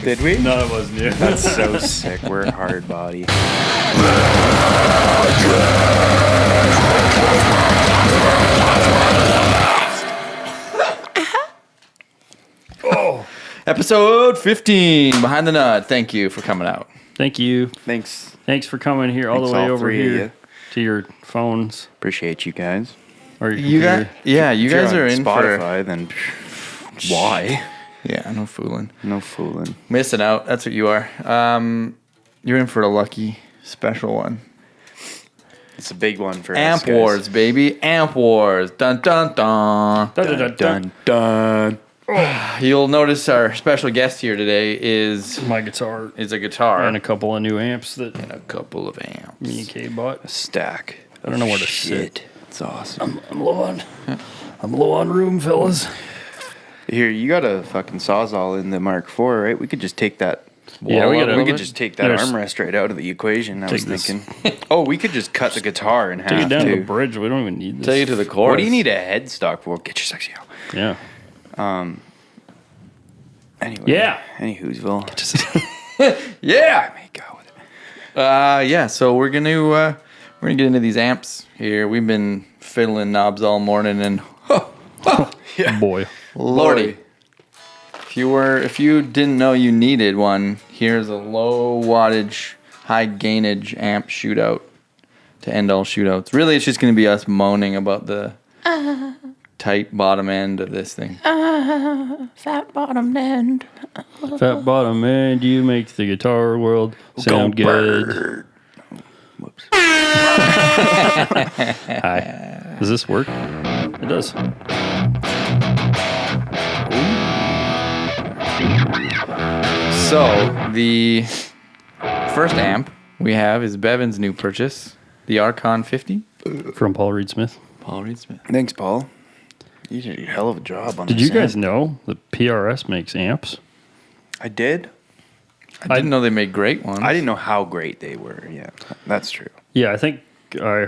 Did we? No, it wasn't you. That's so sick. We're hard body. Episode 15, Behind the Nut. Thank you for coming out. Thank you. Thanks. Thanks for coming here all Thanks the way all over three of here you. to your phones Appreciate you guys. or your You computer. guys, yeah, you If you're guys on are in Spotify, then why? for. Yeah, no fooling. No fooling. Missing out. That's what you are. You're in for a lucky special one. It's a big one for us, Amp guys. Wars, baby. Amp Wars. Dun dun dun. Dun, dun. You'll notice our special guest here today is My guitar a guitar and a couple of new amps that and a couple of amps. me and Kay bought. A stack. I don't know where to Shit. sit. It's awesome. I'm low on room, fellas. Here, you got a fucking Sawzall in the Mark IV, right? We could just take that. Yeah, we gotta- we could just take that There's- armrest right out of the equation. I was Take this. thinking. Oh, we could just cut the guitar in half Take it down to too. the bridge. We don't even need this. Take it to the chorus. What do you need a headstock for? Get your sexy out. Yeah. Anyway. Yeah. Any Who'sville. Yeah. I may go with it. Yeah. So we're gonna get into these amps here. We've been fiddling knobs all morning, and Boy. lordy, if you didn't know you needed one, here's a low wattage, high gainage amp shootout to end all shootouts. Really, it's just gonna be us moaning about the tight bottom end of this thing. Fat bottom end. Fat bottom end, you make the guitar world sound good. Bird. Whoops. Hi. Does this work? It does. So the first amp we have is Bevin's new purchase, the Archon 50. From Paul Reed Smith. Paul Reed Smith. Thanks, Paul. You did a hell of a job on Did this you guys amp. know that PRS makes amps? I did. I didn't know they made great ones. I didn't know how great they were. Yeah, that's true. Yeah, I think I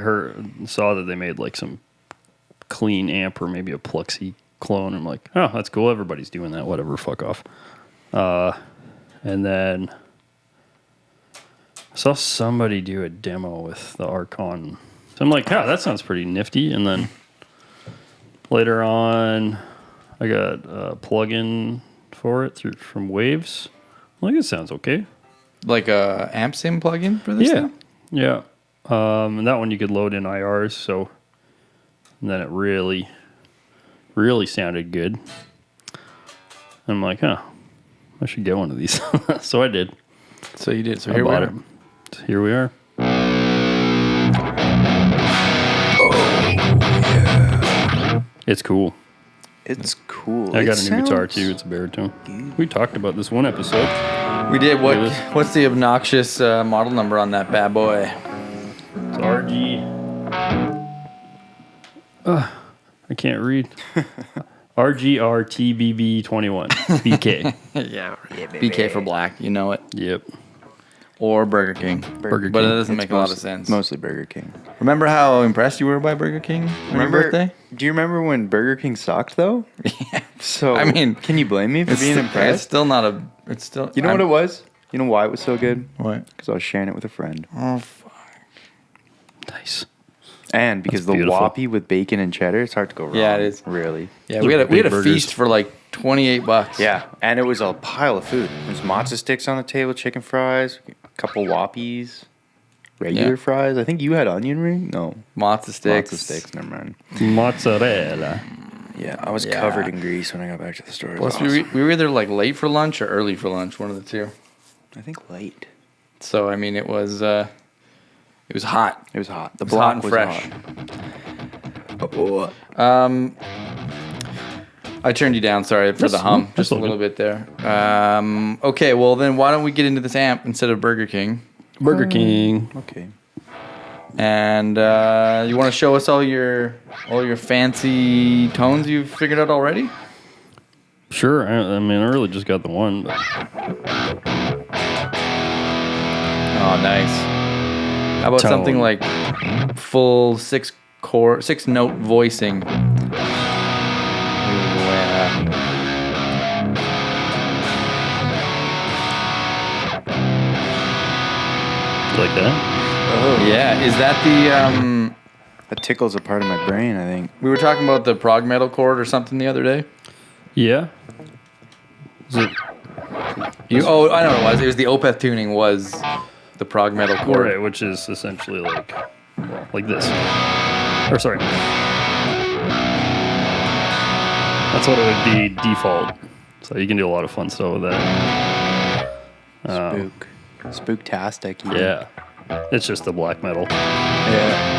saw that they made like some clean amp or maybe a Pluxee clone. I'm like, oh, that's cool. Everybody's doing that. Whatever. Fuck off. And then I saw somebody do a demo with the Archon. So I'm like, oh, that sounds pretty nifty. And then later on, I got a plug-in for it from Waves. I'm like, it sounds okay. Like a amp sim plugin for this thing? Yeah. And that one you could load in IRs, so and then it really, really sounded good. And I'm like, huh, I should get one of these. So I did. So you did. So I here we bought are. it. So here we are. It's cool. It's cool. I It got a new guitar sounds- too. It's a baritone. We talked about this one episode. We did. Look at this. What's the obnoxious model number on that bad boy? It's RG. I can't read. RGRTBB21. BK. Yeah. BK for black. You know it. Yep. Or Burger King. Burger But it King. doesn't It's make a lot of sense. Mostly Burger King. Remember how impressed you were by Burger King on your birthday? Do you remember when Burger King sucked though? Yeah. So I mean, can you blame me for being It's impressed? still not a. It's still. You know what it was? You know why it was so good? What? Because I was sharing it with a friend, Oh, fuck. Nice. and because That's the beautiful. Whoppy with bacon and cheddar, it's hard to go wrong. Yeah, it is. Really. Yeah, Those we are had a big burgers. feast for like $28. Yeah, and it was a pile of food. There's matzo sticks on the table, chicken fries, a couple Whoppies, regular Yeah. fries. I think you had onion ring. No, Matzo sticks. matzo sticks. Never mind. Mozzarella. Yeah, I was Yeah. covered in grease when I got back to the store. It was Plus, awesome. we were either like late for lunch or early for lunch, one of the two. I think late. So I mean, it was hot. It was hot. The It was block hot and was fresh. hot. I turned you down, sorry for the hum, that's just a all little good. bit there. Okay, well then, why don't we get into this amp instead of Burger King? Burger King. Okay. And you want to show us all your fancy tones you've figured out already? Sure. I mean, I really just got the one. But Oh, nice. How about Tone. something like full 6-note voicing? Ooh, yeah. like that. Oh, Yeah, is that the that tickles a part of my brain, I think. we were talking about the prog metal chord or something the other day? Yeah. Is it? Oh, I know what it was. It was the Opeth tuning was the prog metal chord. Right, which is essentially like, well, like this. Or sorry. That's what it would be default. So you can do a lot of fun stuff with that. Spooktastic. Even. Yeah. It's just the black metal. Yeah.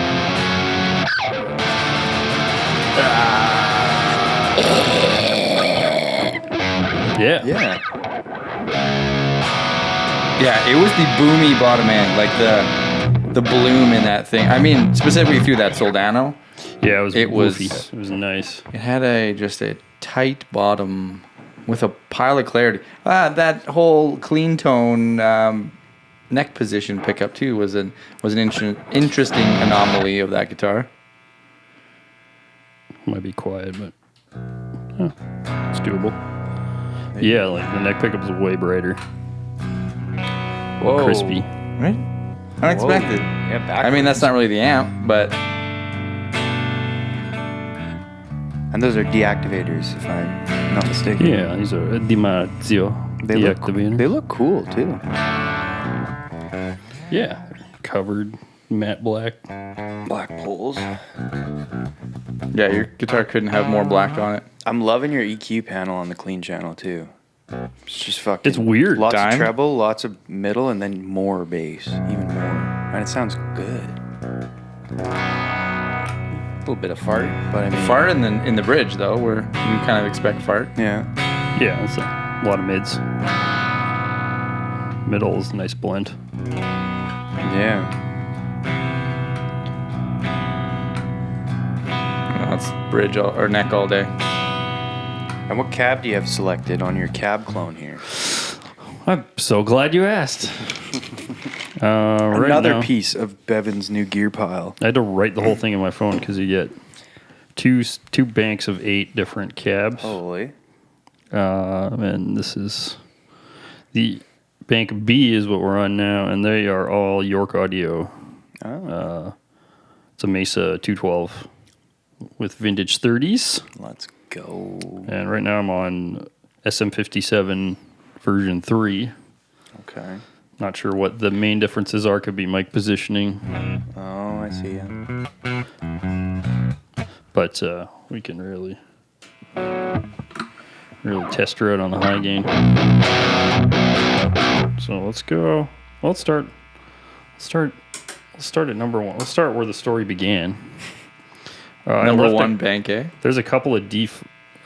Yeah. Yeah. Yeah, it was the boomy bottom end, like the bloom in that thing. I mean, specifically through that Soldano. Yeah, it was was- woofy. It was nice. It had just a tight bottom with a pile of clarity. That whole clean tone neck position pickup too was an interesting anomaly of that guitar. Might be quiet, but it's doable. Yeah, like the neck pickup is way brighter. Whoa. Crispy. Right? Unexpected. Yeah, back. I mean, that's not really the amp, but And those are deactivators, if I'm not mistaken. Yeah, these are Dimazio deactivator. They look cool too. Yeah, covered matte black. Black poles. yeah, your guitar couldn't have more black on it. I'm loving your EQ panel on the clean channel too. It's just fucking. It's weird. Lots Dime? of treble, lots of middle, and then more bass, even more. And it sounds good. A little bit of fart, but I mean. Fart in the bridge though, where you kind of expect fart. Yeah. Yeah, it's a lot of mids. Middle is a nice blend. Yeah. That's bridge or neck all day. And what cab do you have selected on your cab clone here? I'm so glad you asked. Right Another now, piece of Bevin's new gear pile. I had to write the whole thing in my phone because you get two banks of 8 different cabs. Holy. And this is the bank B is what we're on now, and they are all York Audio. Oh. It's a Mesa 212 with vintage 30s. Let's go. And right now I'm on SM57 version 3. Okay. Not sure what the main differences are. Could be mic positioning. Oh, I see ya. But we can really test her out on the high gain. So let's go. Well, let's start at number 1. Let's start where the story began. Number 1 bank, eh? There's a couple of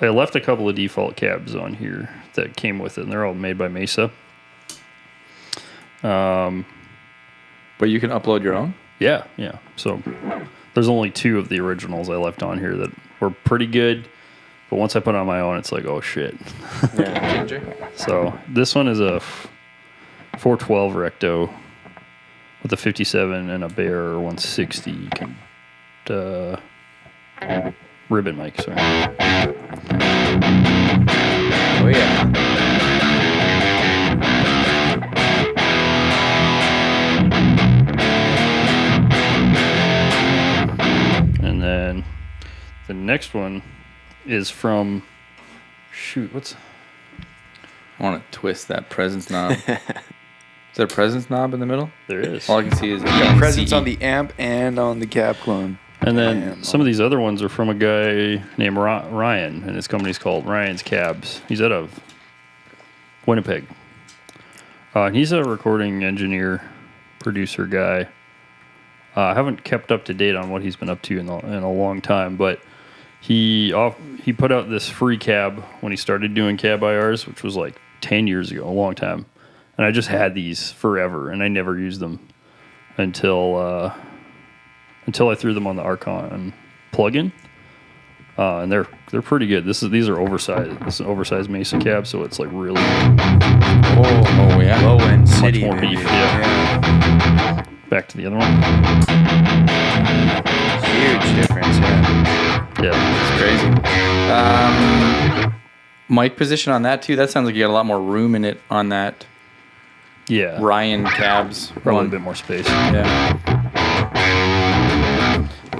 I left a couple of default cabs on here that came with it, and they're all made by Mesa. But you can upload your own? Yeah. So there's only 2 of the originals I left on here that were pretty good. But once I put on my own, it's like, oh shit. Yeah. So this one is a 412 recto with a 57 and a Bear 160 ribbon mic. Sorry. Oh, yeah. And then the next one is from I want to twist that presence knob. Is there a presence knob in the middle? there is. All I can see is Got presence on the amp and on the cab clone. And then Damn. some of these other ones are from a guy named Ryan, and his company's called Ryan's Cabs. He's out of Winnipeg. And he's a recording engineer, producer guy. I haven't kept up to date on what he's been up to in a long time, but he put out this free cab when he started doing cab IRs, which was like 10 years ago, a long time. And I just had these forever, and I never used them until I threw them on the Archon plugin. And they're pretty good. These are oversized. This is an oversized Mesa cab, so it's like really Oh yeah. Low end city. more baby. beef, yeah. Back to the other one. Huge difference, yeah. Yeah. It's crazy. Mic position on that too. That sounds like you got a lot more room in it on that Yeah. Ryan cabs. Probably one. a bit more space. Yeah.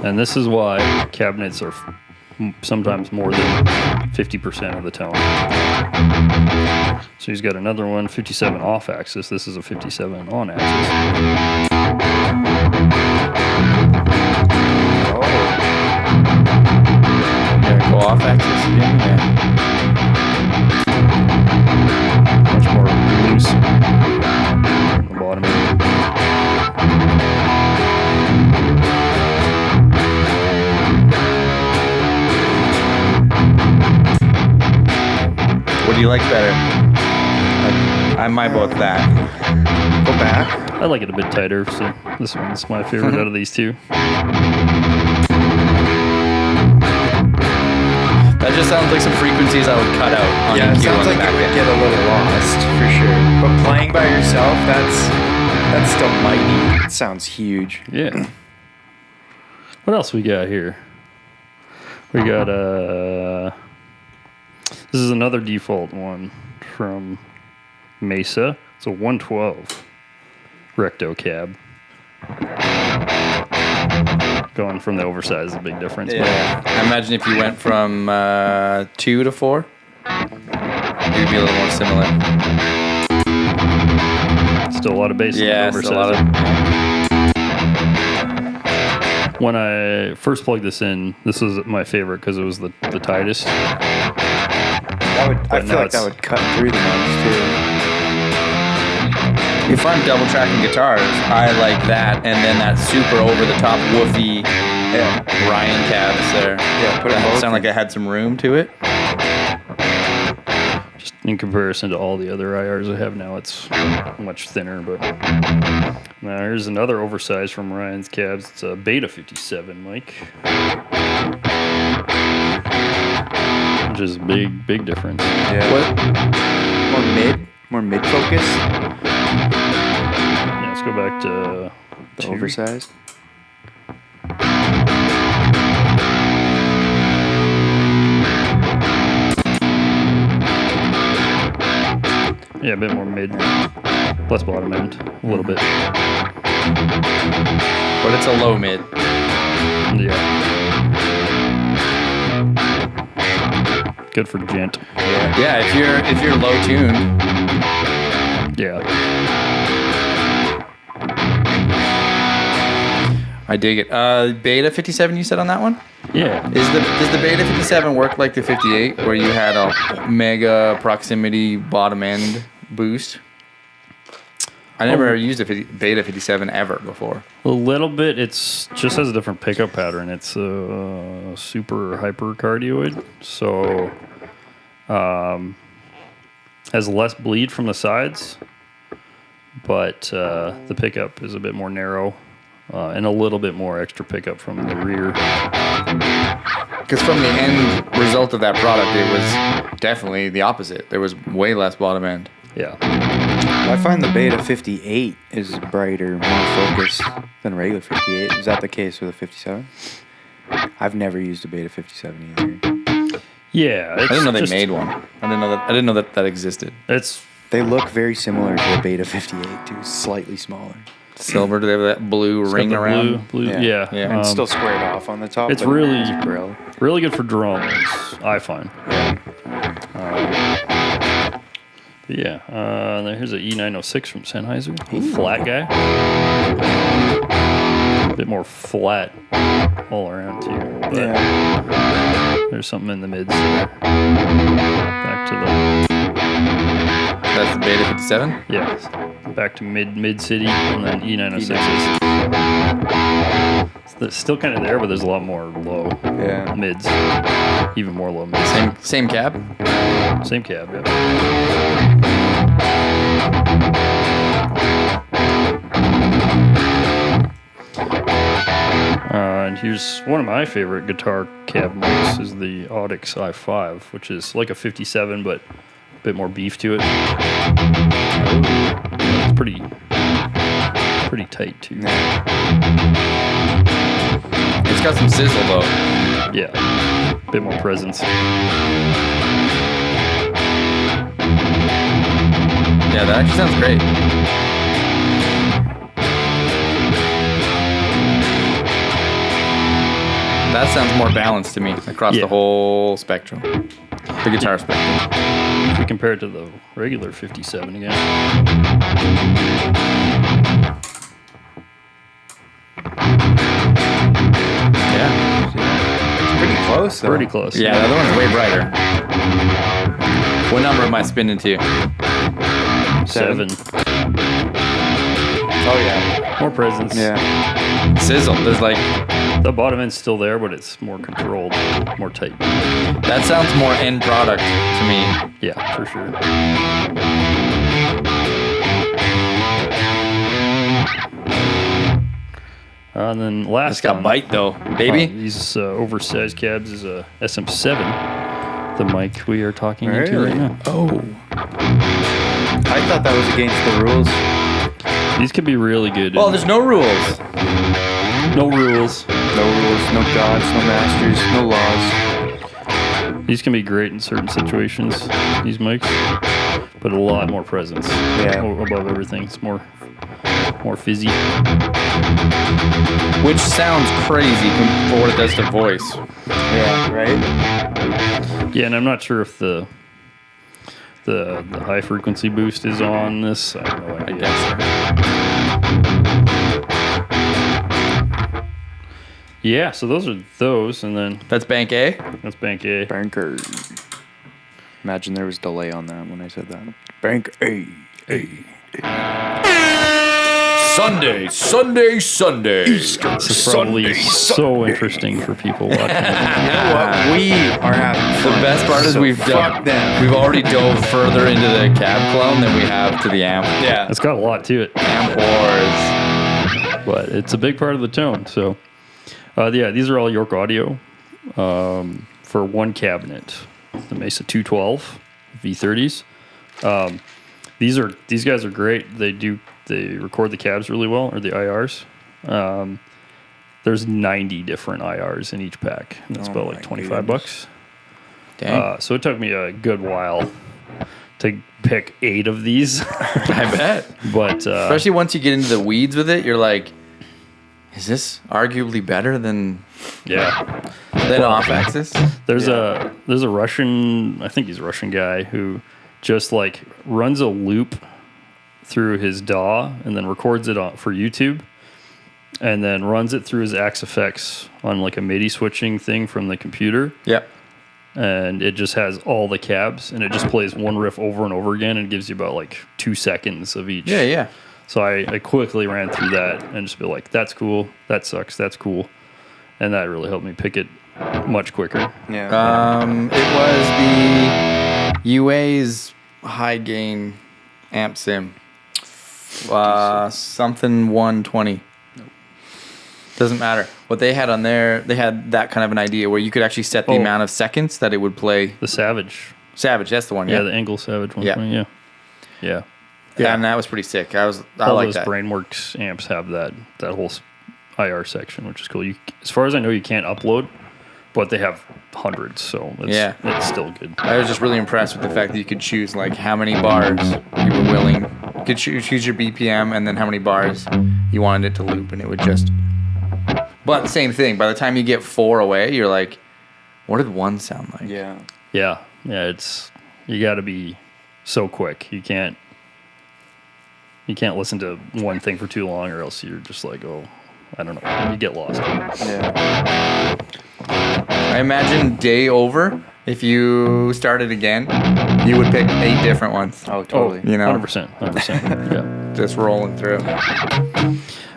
And this is why cabinets are sometimes more than 50% of the tone. So he's got another one, 57 off axis. This is a 57 on axis. Yeah, go off axis again. Yeah. Much more loose on the bottom end. What do you like better? I might both that. Go back. I like it a bit tighter, so this one's my favorite out of these two. That just sounds like some frequencies I would cut out on Yeah, it EQ sounds on the like back it would end. get a little lost for sure. But playing by yourself, that's still mighty. It sounds huge. Yeah. What else we got here? We got this is another default one from Mesa. It's a 112 recto cab. Going from the oversized is a big difference. Yeah. I imagine if you went from 2 to 4, it'd be a little more similar. But still a lot of bass. Yeah, on the it's a lot oversized. When I first plugged this in, this was my favorite because it was the tightest. I feel like that would cut through the most too. If I'm double tracking guitars, I like that, and then that super over the top woofy Ryan cabs there. Yeah, put it That both sound like in. it had some room to it. Just in comparison to all the other IRs I have now, it's much thinner. But now here's another oversized from Ryan's cabs. It's a Beta 57 mic, which is a big difference. Yeah. What? More mid focus. Yeah, let's go back to The 2. oversized. Yeah, a bit more mid, less bottom end, a little bit. But it's a low mid. Yeah. Good for gent. Yeah, if you're low tuned, Yeah. I dig it. Beta 57 you said on that one? Yeah. Does the Beta 57 work like the 58 where you had a mega proximity bottom end boost? I never used a Beta 57 ever before. A little bit. It's just has a different pickup pattern. It's super hypercardioid, so has less bleed from the sides, but the pickup is a bit more narrow and a little bit more extra pickup from the rear. Because from the end result of that product, it was definitely the opposite. There was way less bottom end. Yeah. I find the Beta 58 is brighter, more focused than regular 58. Is that the case with a 57? I've never used a Beta 57 either. Yeah. I didn't know they made one. I didn't know that existed. It's They look very similar to a Beta 58 too, slightly smaller. Silver, do they have that blue ring got the around? blue. Yeah. Yeah. And it's still squared off on the top. it's but really- it's grill. Really good for drums, I find. But yeah, then here's an E906 from Sennheiser, flat guy. A bit more flat all around too. But Yeah. there's something in the mids there. Back to That's the Beta 57? back to mid city, and then E906s. It's still kind of there, but there's a lot more low Yeah. mids, even more low mids. Same cab? Same cab, yeah. And here's one of my favorite guitar cab mics is the Audix i5, which is like a 57, but a bit more beef to it. It's pretty tight too. It's got some sizzle though. Yeah, a bit more presence. Yeah, that actually sounds great. That sounds more balanced to me across the whole spectrum. The guitar spectrum. If we compare it to the regular 57 again. Yeah. It's pretty close, though. Pretty close. Yeah, the other one's way brighter. What number am I spinning to? 7. Oh, yeah. More presence. Yeah. Sizzle. There's like... The bottom end's still there, but it's more controlled, more tight. That sounds more end product to me. Yeah, for sure. And then last It's got one, bite though, baby. these oversized cabs is a SM7, the mic we are talking into Really? right now. Oh. I thought that was against the rules. These could be really good. Well, there's no rules. no rules. No rules, no gods, no masters, no laws. These can be great in certain situations, these mics, but a lot more presence. Yeah. Above everything. It's more fizzy. Which sounds crazy for what it does to voice. Yeah, right? Yeah, and I'm not sure if the high frequency boost is on this. I have no idea. I guess. Yeah, so those are those, and then That's Bank A? that's Bank A. Banker. Imagine there was delay on that when I said that. Bank A. Sunday. This is probably so interesting for people watching. You know what? We are having The fun. best part is So we've fuck them. we've already dove further into the CabClone than we have to the amp. Yeah. It's got a lot to it, Amp wars. but it's a big part of the tone. So, yeah, these are all York Audio for one cabinet. The Mesa 212 V30s. These guys are great. They record the cabs really well, or the IRs. There's 90 different IRs in each pack. And that's about like 25 bucks. Dang. So it took me a good while to pick 8 of these. I bet. But Especially once you get into the weeds with it, you're like, is this arguably better than yeah, off axis? there's a Russian, I think he's a Russian guy who just like runs a loop through his DAW and then records it for YouTube, and then runs it through his Axe Effects on like a MIDI switching thing from the computer. Yep. And it just has all the cabs, and it just plays one riff over and over again, and gives you about like 2 seconds of each. Yeah. So I quickly ran through that and just be like, that's cool, that sucks, that's cool. And that really helped me pick it much quicker. Yeah. It was the UA's high gain amp sim. Something 120. Doesn't matter. What they had on there, they had that kind of an idea where you could actually set the amount of seconds that it would play. The Savage. Savage, that's the one. Yeah, Yeah, the Angle Savage one. Yeah. Yeah. and that was pretty sick. I All like those that. Brainworks amps have that whole IR section, which is cool. As far as I know, you can't upload, but they have hundreds, so it's still good. I was just really impressed with the fact that you could choose like how many bars you were willing. You could choose your BPM and then how many bars you wanted it to loop, and it would just. But same thing. By the time you get 4 away, you're like, what did 1 sound like? Yeah. Yeah. You got to be so quick. You can't listen to one thing for too long, or else you're just like, oh, I don't know. You get lost. Yeah. I imagine day over, if you started again, you would pick 8 different ones. Oh, totally. You know, 100%. Yeah. just rolling through.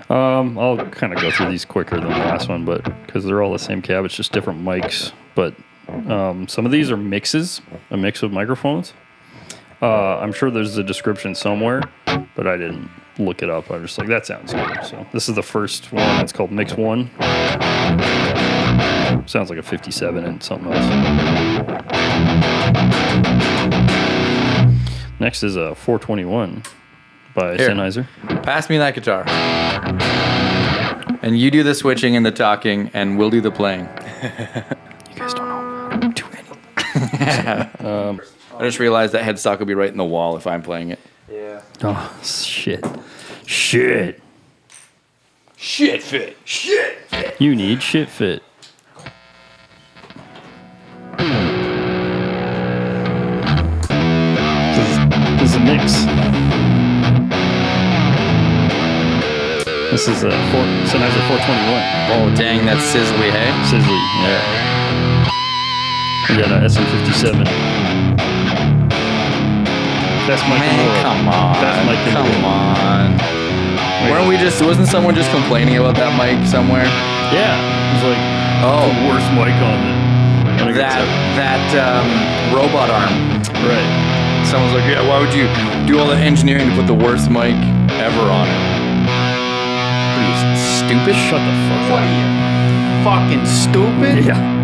I'll kind of go through these quicker than the last one, but because they're all the same cab, it's just different mics. But some of these are mixes, a mix of microphones. I'm sure there's a description somewhere, but I didn't look it up. I'm just like, that sounds good. So this is the first one. It's called Mix 1. Sounds like a 57 and something else. Next is a 421 by Here. Sennheiser. Pass me that guitar. And you do the switching and the talking, and we'll do the playing. You guys don't know too many. I just realized that headstock will be right in the wall if I'm playing it. Yeah. Yeah. Oh, shit. Shit. Shit fit. Shit fit. You need shit fit. This is a mix. This is a Sennheiser 421. Oh, dang, that's sizzly, hey? Sizzly, yeah. We got a SM57. Best mic in the world. Come on. Best mic in the Come world. on. Wasn't someone just complaining about that mic somewhere? Yeah. It's like, Oh. the worst mic on the That robot arm. Right. Someone's like, yeah, why would you do all the engineering to put the worst mic ever on it? What are you, stupid? Shut the fuck What up. are you, fucking stupid? Yeah.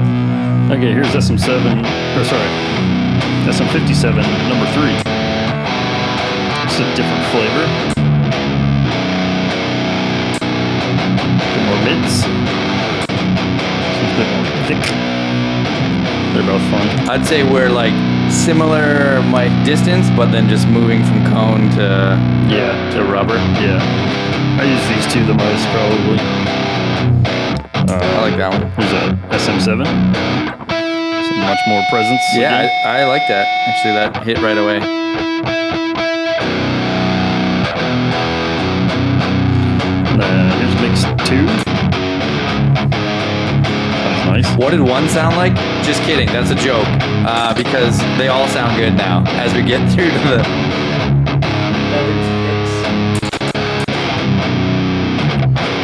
Okay, here's SM7, or sorry, SM57 number 3. It's a different flavor. A bit more mids. It's a bit more thick. They're both fun. I'd say we're like similar mic distance, but then just moving from cone to rubber. Yeah. I use these two the most, probably. I like that one. There's a SM7. Some much more presence. Yeah, again. I like that. Actually, that hit right away. Here's mix 2. That's nice. What did one sound like? Just kidding. That's a joke. Because they all sound good now as we get through to the.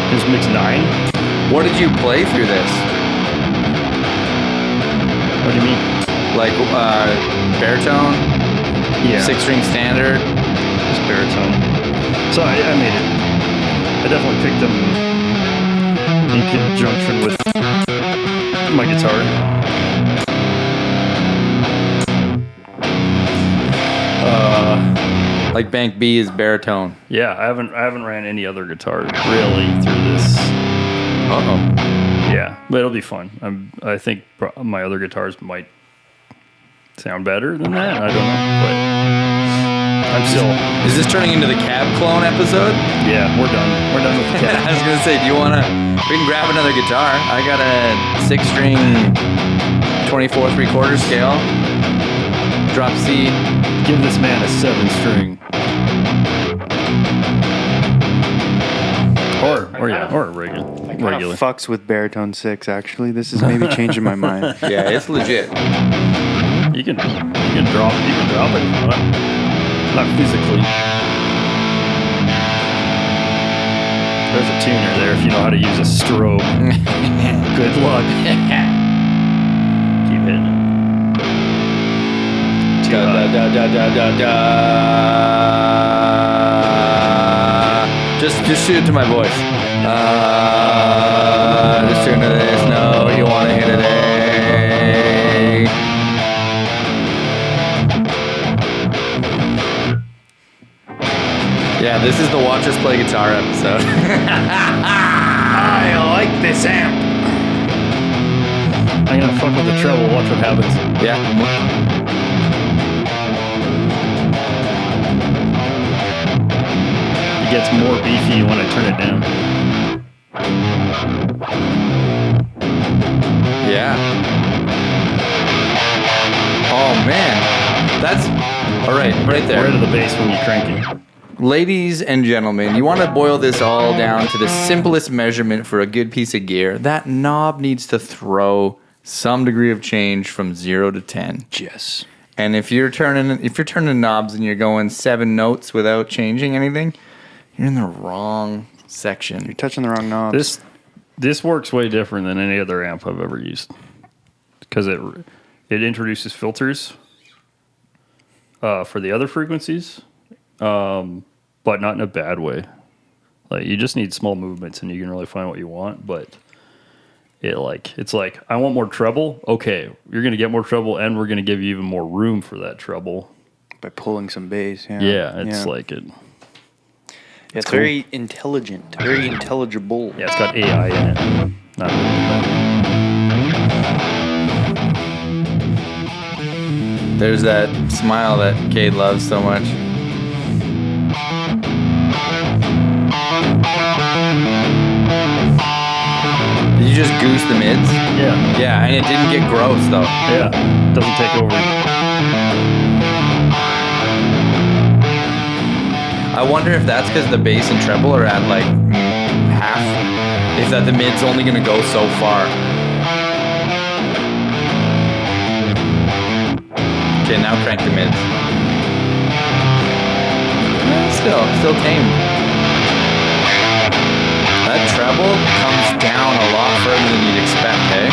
Here's mix 9. What did you play through this? What do you mean? Like baritone, Yeah. 6-string standard. Just baritone. So I made it. I definitely picked them in conjunction with my guitar. Like Bank B is baritone. Yeah, I haven't ran any other guitar really through this. Uh-oh. Yeah, but it'll be fun. I think my other guitars might sound better than that. I don't know, but I'm still. Is this turning into the CabClone episode? Yeah, we're done. We're done with the cab. I was gonna say, do you wanna? We can grab another guitar. I got a 6-string, 24 3/4 scale. Drop C. Give this man a 7-string. Or a regular. Regular. Fucks with baritone 6. Actually, this is maybe changing my mind. Yeah, it's legit. You can drop it. Not physically. There's a tuner there if you know how to use a strobe. Good luck. Keep hitting it. Too high. Just shoot it to my voice. Just tune to this. No, you want to hit it. Yeah, this is the Watch Us Play Guitar episode. I like this amp. I'm gonna fuck with the treble. Watch what happens. Yeah. It gets more beefy when I turn it down. Yeah. Oh man, that's all right. Right there. Right to the bass when you crank it. Ladies and gentlemen, you want to boil this all down to the simplest measurement for a good piece of gear. That knob needs to throw some degree of change from 0 to 10. Yes. And if you're turning knobs and you're going 7 notes without changing anything, you're in the wrong section. You're touching the wrong knob. This works way different than any other amp I've ever used because it introduces filters for the other frequencies, but not in a bad way. Like you just need small movements and you can really find what you want. But it's like I want more treble. Okay, you're gonna get more treble, and we're gonna give you even more room for that treble by pulling some bass. Yeah. Yeah, it's like it. It's cool. very intelligent, very intelligible. Yeah, it's got AI in it. Not There's that smile that Cade loves so much. just goose the mids? Yeah. Yeah, and it didn't get gross though. Yeah. Doesn't take over. I wonder if that's because the bass and treble are at like half. Is that the mid's only gonna go so far? Okay, now crank the mids. Still tamed. That treble comes down a lot further than you'd expect, eh?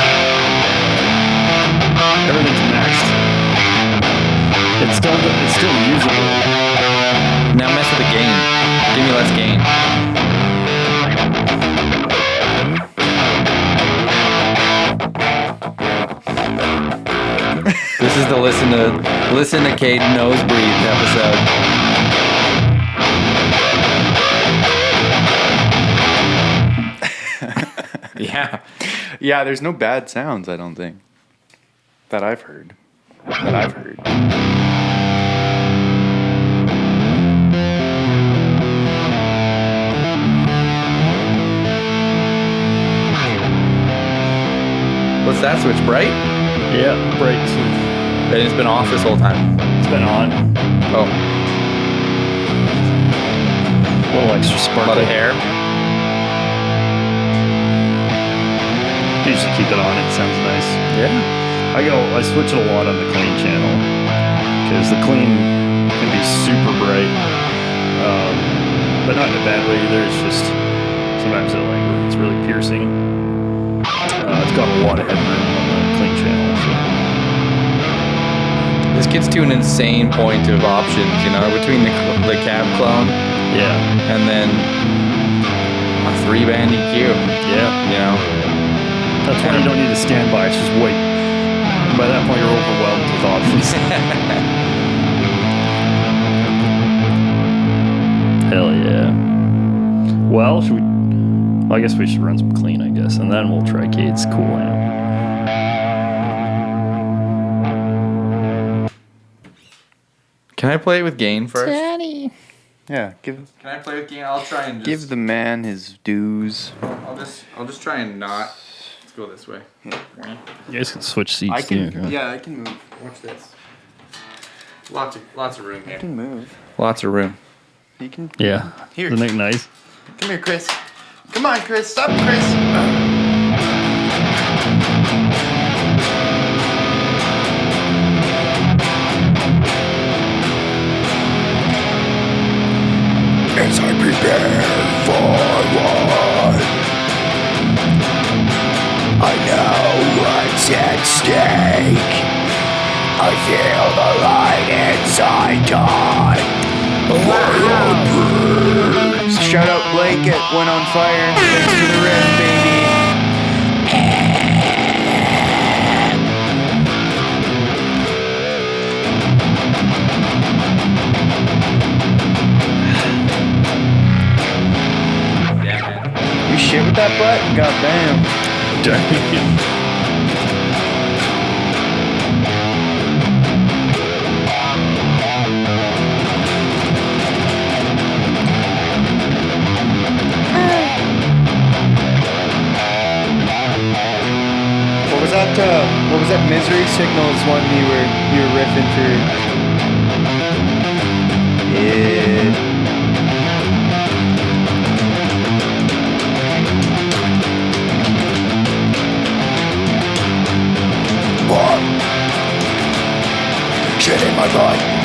Everything's maxed. It's still usable. Now mess with the gain. Give me less gain. This is the listen to Kate nosebleed episode. Yeah, there's no bad sounds, I don't think. That I've heard. What's that switch? Bright? Yeah, bright switch. And it's been off this whole time. It's been on. Oh. A little extra A sparkle. lot of hair. You should keep it on. It sounds nice. Yeah. I switch it a lot on the clean channel because the clean can be super bright, but not in a bad way either. It's just sometimes it's really piercing. It's got a lot of headroom on the clean channel. So. This gets to an insane point of options, you know, between the CabClone, Yeah. and then a 3-band EQ. Yeah. You know. That's why you don't need to stand by. It's just wait. By that point, you're overwhelmed with options. Hell yeah. Well, I guess we should run some clean, I guess, and then we'll try Kate's cool amp. Can I play it with gain first? Daddy. Yeah, Can I play with gain? I'll try and just give the man his dues. I'll just try and not. Let's go this way. You guys can switch seats. I can. too, Yeah, I can move. Watch this. Lots of room I here. can move. Lots of room. You can. Yeah. Here. Isn't it nice? Come here, Chris. Come on, Chris. Stop, Chris. As I prepare for war, I know what's at stake. I feel the light inside dawn. Shout out Blake at One on Fire. Thanks for the riff, baby. Yeah, man. You shit with that butt? God damn. What was that Misery Signals one you were riffing for? Yeah. What? Shit in my butt.